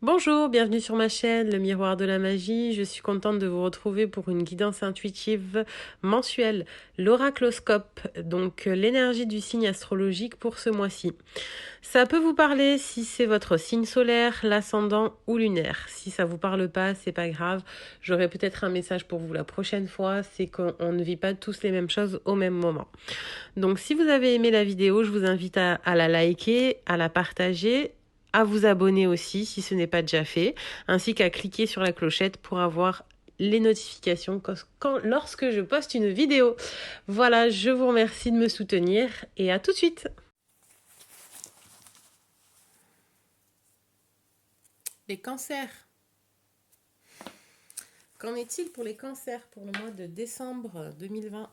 Bonjour, bienvenue sur ma chaîne, le miroir de la magie. Je suis contente de vous retrouver pour une guidance intuitive mensuelle, l'oracloscope, donc l'énergie du signe astrologique pour ce mois-ci. Ça peut vous parler si c'est votre signe solaire, l'ascendant ou lunaire. Si ça vous parle pas, c'est pas grave. J'aurai peut-être un message pour vous la prochaine fois, c'est qu'on ne vit pas tous les mêmes choses au même moment. Donc si vous avez aimé la vidéo, je vous invite à la liker, à la partager, à vous abonner aussi si ce n'est pas déjà fait, ainsi qu'à cliquer sur la clochette pour avoir les notifications lorsque je poste une vidéo. Voilà, je vous remercie de me soutenir et à tout de suite. Les cancers. Qu'en est-il pour les cancers pour le mois de décembre 2020?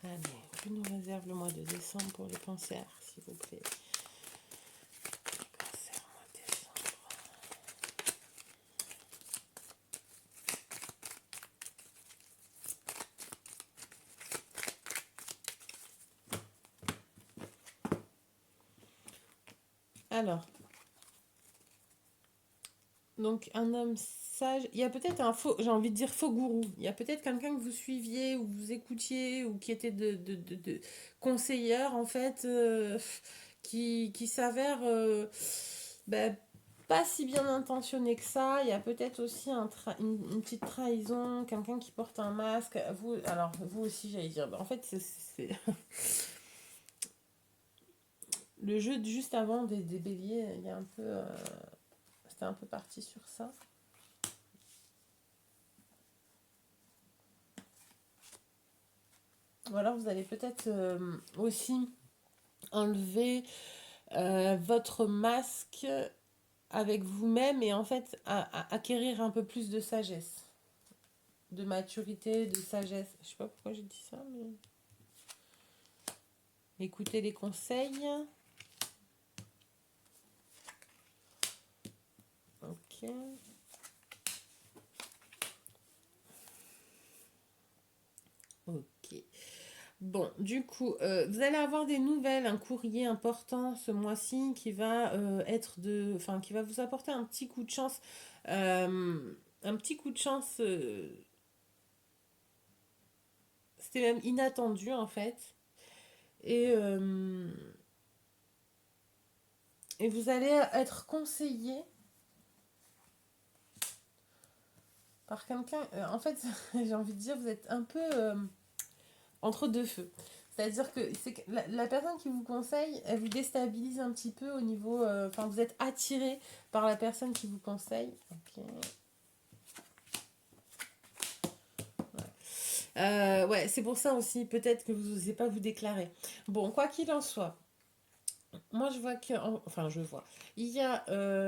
Allez, je nous réserve le mois de décembre pour les cancers, s'il vous plaît. Cancer, mois de décembre. Alors, donc un homme sage, il y a peut-être un faux, j'ai envie de dire faux gourou. Il y a peut-être quelqu'un que vous suiviez ou vous écoutiez ou qui était de conseilleur en fait, qui s'avère ben, pas si bien intentionné que ça. Il y a peut-être aussi une petite trahison, quelqu'un qui porte un masque. Vous, alors vous aussi j'allais dire, en fait c'est le jeu de juste avant des béliers, il y a un peu, c'était un peu parti sur ça. Ou alors vous allez peut-être aussi enlever votre masque avec vous-même et en fait acquérir un peu plus de sagesse, de maturité, de sagesse. Je sais pas pourquoi j'ai dit ça, mais écoutez les conseils. Ok. Ok. Bon, du coup, vous allez avoir des nouvelles, un courrier important ce mois-ci qui va enfin, qui va vous apporter un petit coup de chance, un petit coup de chance. C'était même inattendu en fait, et et vous allez être conseillé par quelqu'un. En fait, j'ai envie de dire, vous êtes un peu entre deux feux. C'est-à-dire que la personne qui vous conseille, elle vous déstabilise un petit peu au niveau. Enfin, vous êtes attiré par la personne qui vous conseille. Ok. Ouais, c'est pour ça aussi, peut-être que vous n'osez pas vous déclarer. Bon, quoi qu'il en soit, moi je vois que. Enfin, je vois. Il y a.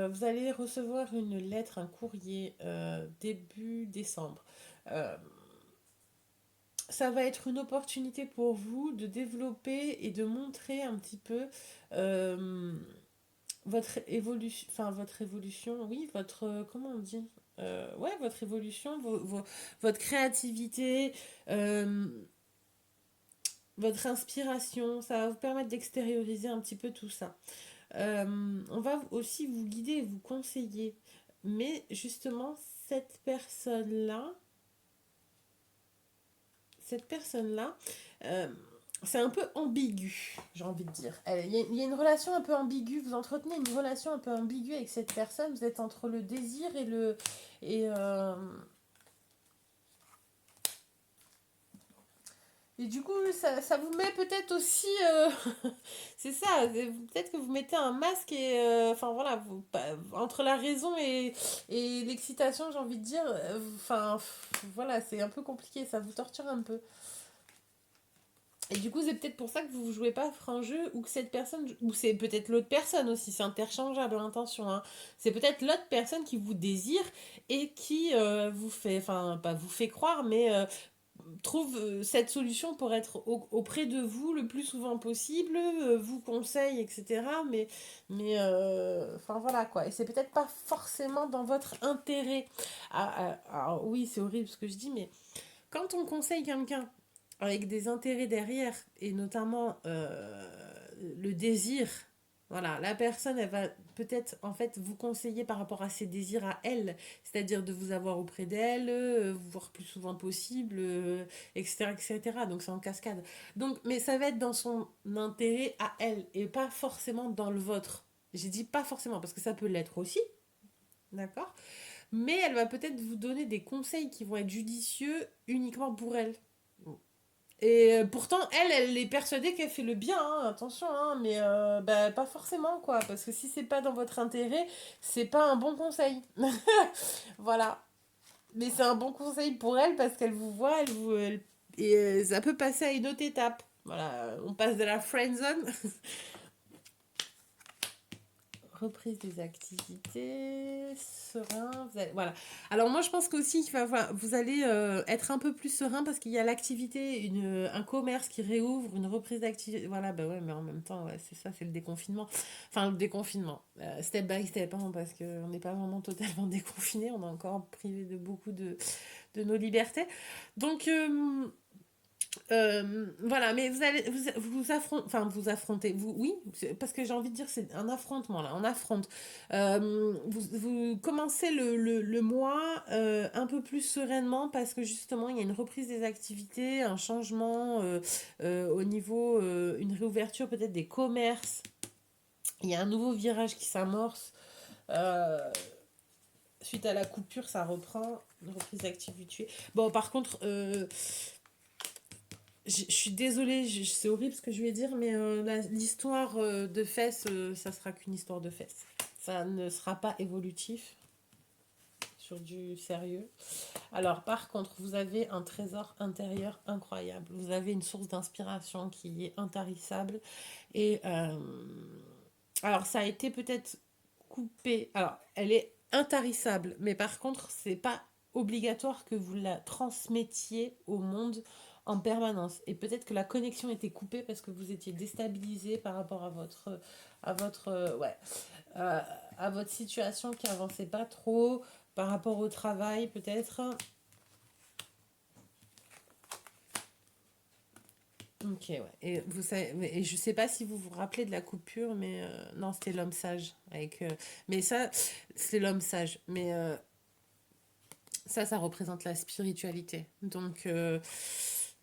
Vous allez recevoir une lettre, un courrier début décembre. Euh, Ça va être une opportunité pour vous de développer et de montrer un petit peu euh, votre évolution, oui, comment on dit, ouais, votre évolution, votre créativité, euh, votre inspiration, ça va vous permettre d'extérioriser un petit peu tout ça. On va aussi vous guider et vous conseiller, mais justement, cette personne-là, cette personne-là, euh, c'est un peu ambigu, j'ai envie de dire. Il y a une relation un peu ambiguë, vous entretenez une relation un peu ambiguë avec cette personne, vous êtes entre le désir et le... Et, euh, et du coup, ça vous met peut-être aussi... c'est ça, peut-être que vous mettez un masque et... Enfin voilà, entre la raison et l'excitation, j'ai envie de dire, enfin voilà, c'est un peu compliqué, ça vous torture un peu. Et du coup, c'est peut-être pour ça que vous jouez pas franc jeu ou que cette personne, ou c'est peut-être l'autre personne aussi, c'est interchangeable l'intention. Hein. C'est peut-être l'autre personne qui vous désire et qui vous fait, enfin, pas vous fait croire, mais trouve cette solution pour être auprès de vous le plus souvent possible, vous conseille, etc. Enfin voilà quoi. Et c'est peut-être pas forcément dans votre intérêt. Ah, oui, c'est horrible ce que je dis, mais Quand on conseille quelqu'un avec des intérêts derrière, et notamment le désir, voilà, la personne, elle va peut-être en fait vous conseiller par rapport à ses désirs à elle, c'est-à-dire de vous avoir auprès d'elle, vous voir plus souvent possible, etc., etc. Donc c'est en cascade. Donc, mais ça va être dans son intérêt à elle et pas forcément dans le vôtre. J'ai dit pas forcément parce que ça peut l'être aussi, d'accord? Mais elle va peut-être vous donner des conseils qui vont être judicieux uniquement pour elle. Et pourtant, elle est persuadée qu'elle fait le bien, hein, attention, hein, mais bah, pas forcément, quoi. Parce que si c'est pas dans votre intérêt, c'est pas un bon conseil. Voilà. Mais c'est un bon conseil pour elle parce qu'elle vous voit, et ça peut passer à une autre étape. Voilà, on passe de la friend zone. Reprise des activités, serein, voilà. Alors moi je pense qu'aussi vous allez être un peu plus serein parce qu'il y a l'activité, un commerce qui réouvre, une reprise d'activité. Voilà, bah ouais, mais en même temps, ouais, c'est ça, c'est le déconfinement. Enfin, le déconfinement, step by step, hein, parce qu'on n'est pas vraiment totalement déconfiné, on est encore privé de beaucoup de nos libertés. Donc, voilà, mais vous allez vous affrontez, oui, parce que j'ai envie de dire c'est un affrontement là, on affronte. Vous commencez le mois un peu plus sereinement parce que justement il y a une reprise des activités, un changement au niveau, une réouverture peut-être des commerces. Il y a un nouveau virage qui s'amorce. Euh, Suite à la coupure, ça reprend une reprise d'activité. Bon, par contre, je suis désolée, c'est horrible ce que je vais dire, mais l'histoire de fesses, ça sera qu'une histoire de fesses. Ça ne sera pas évolutif sur du sérieux. Alors, par contre, vous avez un trésor intérieur incroyable. Vous avez une source d'inspiration qui est intarissable. Et alors, ça a été peut-être coupé. Alors, elle est intarissable, mais par contre, c'est pas obligatoire que vous la transmettiez au monde en permanence. Et peut-être que la connexion était coupée parce que vous étiez déstabilisé par rapport à votre, ouais, euh, à votre situation qui avançait pas trop, par rapport au travail peut-être. Ok, ouais. Et vous savez, et je sais pas si vous vous rappelez de la coupure, mais non, c'était l'homme sage avec. Mais ça, c'est l'homme sage. Mais ça représente la spiritualité. Donc,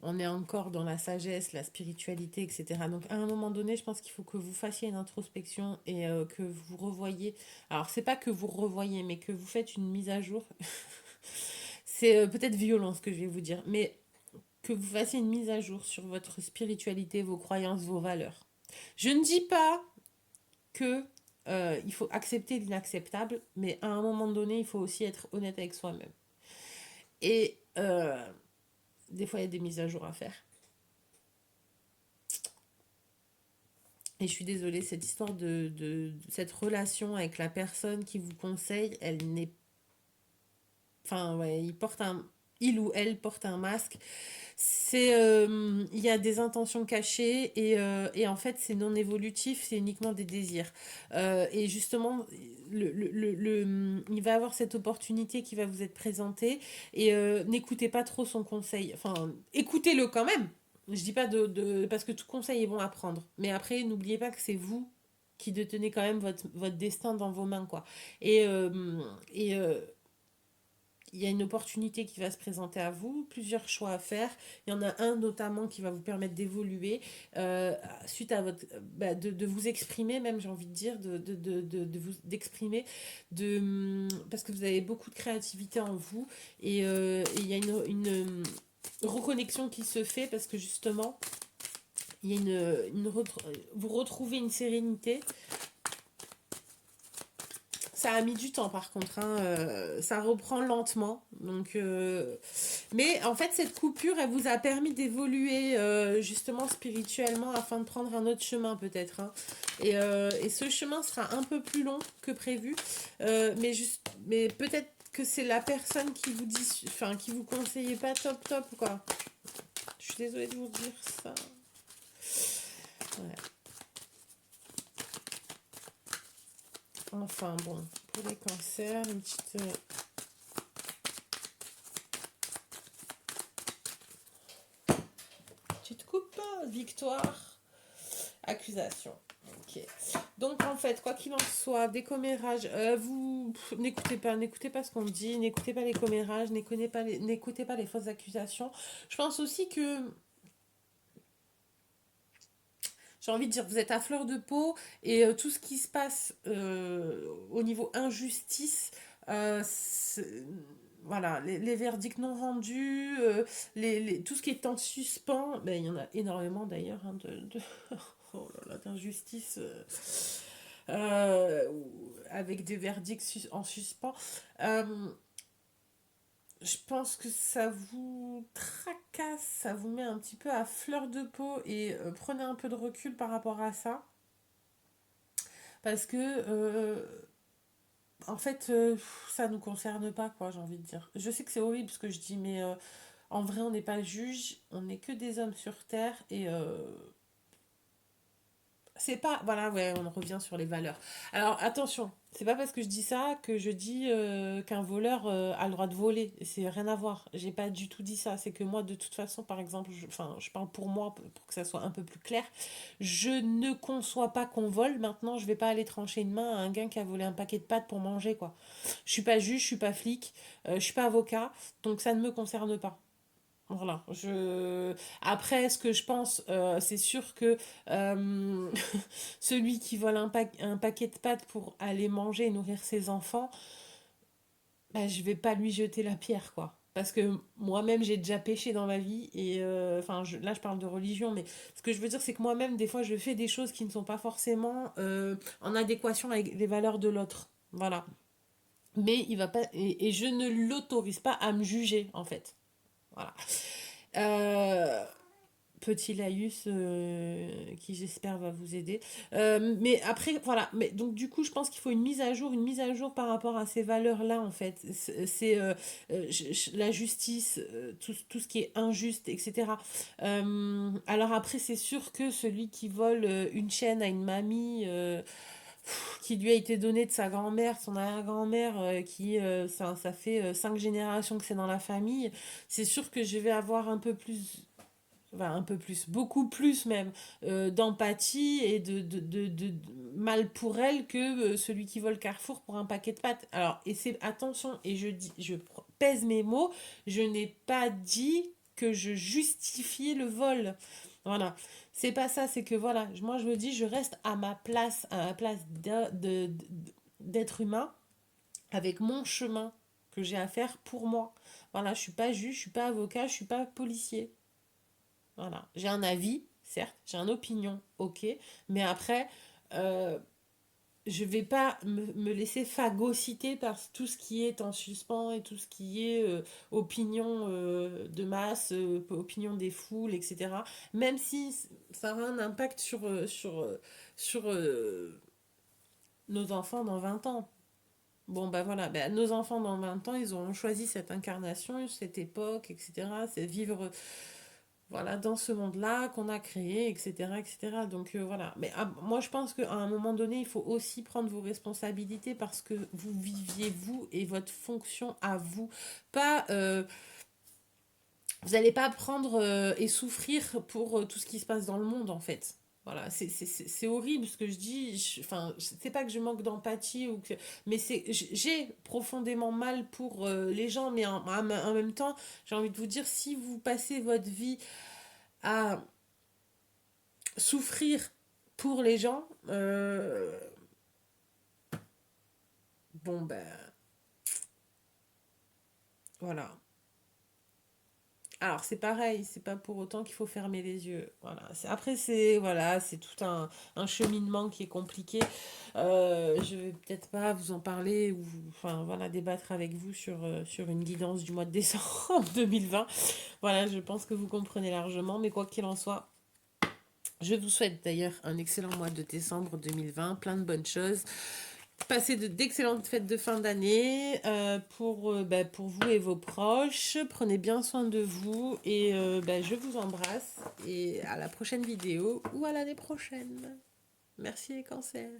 on est encore dans la sagesse, la spiritualité, etc. Donc, à un moment donné, je pense qu'il faut que vous fassiez une introspection et que vous revoyiez. Alors, c'est pas que vous revoyez, mais que vous faites une mise à jour. C'est peut-être violent ce que je vais vous dire, mais que vous fassiez une mise à jour sur votre spiritualité, vos croyances, vos valeurs. Je ne dis pas que il faut accepter l'inacceptable, mais à un moment donné, il faut aussi être honnête avec soi-même. Et des fois, il y a des mises à jour à faire. Et je suis désolée, cette histoire de cette relation avec la personne qui vous conseille, elle n'est... Enfin, ouais, il ou elle porte un masque. Il y a des intentions cachées et en fait c'est non évolutif, c'est uniquement des désirs. Et justement, il va avoir cette opportunité qui va vous être présentée et n'écoutez pas trop son conseil. Enfin, écoutez-le quand même. Je dis pas parce que tout conseil est bon à prendre. Mais après, n'oubliez pas que c'est vous qui détenez quand même votre destin dans vos mains, quoi. Et, euh, et, il y a une opportunité qui va se présenter à vous, plusieurs choix à faire. Il y en a un notamment qui va vous permettre d'évoluer suite à votre, de vous exprimer, même j'ai envie de dire, d'exprimer, parce que vous avez beaucoup de créativité en vous et il y a reconnexion qui se fait parce que justement, il y a vous retrouvez une sérénité. Ça a mis du temps par contre, hein, ça reprend lentement. Donc, mais en fait, cette coupure, elle vous a permis d'évoluer justement spirituellement afin de prendre un autre chemin peut-être, hein. Et ce chemin sera un peu plus long que prévu, mais peut-être que c'est la personne qui vous dit, enfin, qui vous conseillait pas top top quoi. Je suis désolée de vous dire ça. Ouais. Enfin bon, pour les cancers, une petite coupe, victoire, accusation. Ok. Donc en fait, quoi qu'il en soit, des commérages, vous n'écoutez pas ce qu'on dit, n'écoutez pas les commérages, n'écoutez pas les fausses accusations. Je pense aussi que j'ai envie de dire, vous êtes à fleur de peau et tout ce qui se passe au niveau injustice, voilà, les verdicts non rendus, tout ce qui est en suspens, ben, il y en a énormément d'ailleurs hein, oh là là, d'injustice avec des verdicts en suspens. Euh, je pense que ça vous tracasse, ça vous met un petit peu à fleur de peau et prenez un peu de recul par rapport à ça. Parce que, en fait, ça nous concerne pas, quoi, j'ai envie de dire. Je sais que c'est horrible ce que je dis, mais en vrai, on n'est pas juge, on n'est que des hommes sur Terre et c'est pas, voilà, ouais, on revient sur les valeurs. Alors attention, c'est pas parce que je dis ça que je dis qu'un voleur a le droit de voler. C'est rien à voir. J'ai pas du tout dit ça. C'est que moi, de toute façon, par exemple, enfin, je parle pour moi pour que ça soit un peu plus clair. Je ne conçois pas qu'on vole. Maintenant, je vais pas aller trancher une main à un gars qui a volé un paquet de pâtes pour manger, quoi. Je suis pas juge, je suis pas flic, je suis pas avocat, donc ça ne me concerne pas. Voilà, après, ce que je pense, c'est sûr que euh, celui qui vole un paquet de pâtes pour aller manger et nourrir ses enfants, bah, je vais pas lui jeter la pierre, quoi. Parce que moi-même, j'ai déjà péché dans ma vie, et enfin, là, je parle de religion, mais ce que je veux dire, c'est que moi-même, des fois, je fais des choses qui ne sont pas forcément en adéquation avec les valeurs de l'autre. Voilà. Mais il va pas, et je ne l'autorise pas à me juger, en fait. Voilà. Euh, Petit laïus qui j'espère va vous aider. Mais après, voilà. Mais donc du coup, je pense qu'il faut une mise à jour par rapport à ces valeurs-là, en fait. C'est la justice, tout ce qui est injuste, etc. Alors après, c'est sûr que celui qui vole une chaîne à une mamie qui lui a été donnée de sa grand-mère, son arrière-grand-mère, ça fait 5 générations que c'est dans la famille, c'est sûr que je vais avoir un peu plus enfin, un peu plus, beaucoup plus même, d'empathie et de mal pour elle que celui qui vole Carrefour pour un paquet de pâtes. Alors, et c'est, attention, et pèse mes mots, je n'ai pas dit que je justifiais le vol. Voilà. C'est pas ça, c'est que voilà, moi je me dis, je reste à ma place d'être humain, avec mon chemin que j'ai à faire pour moi. Voilà, je suis pas juge, je suis pas avocat, je suis pas policier. Voilà. J'ai un avis, certes, j'ai une opinion, ok, mais après, euh, je vais pas me laisser phagocyter par tout ce qui est en suspens et tout ce qui est opinion de masse, opinion des foules, etc. Même si ça aura un impact sur nos enfants dans 20 ans. Bon, bah voilà, bah, nos enfants dans 20 ans, ils auront choisi cette incarnation, cette époque, etc. C'est vivre voilà, dans ce monde-là qu'on a créé, etc., etc. Donc voilà. Mais moi, je pense qu'à un moment donné, il faut aussi prendre vos responsabilités parce que vous viviez vous et votre fonction à vous. Pas, vous n'allez pas prendre et souffrir pour tout ce qui se passe dans le monde, en fait. Voilà, c'est horrible ce que je dis. Enfin, c'est pas que je manque d'empathie ou que, mais j'ai profondément mal pour les gens, mais en même temps, j'ai envie de vous dire, si vous passez votre vie à souffrir pour les gens, bon ben voilà. Alors c'est pareil, c'est pas pour autant qu'il faut fermer les yeux. Voilà. Après c'est voilà, c'est tout un cheminement qui est compliqué. Je vais peut-être pas vous en parler ou enfin voilà débattre avec vous sur une guidance du mois de décembre 2020. Voilà, je pense que vous comprenez largement, mais quoi qu'il en soit, je vous souhaite d'ailleurs un excellent mois de décembre 2020, plein de bonnes choses. Passez d'excellentes fêtes de fin d'année pour vous et vos proches. Prenez bien soin de vous et je vous embrasse et à la prochaine vidéo ou à l'année prochaine. Merci les cancers.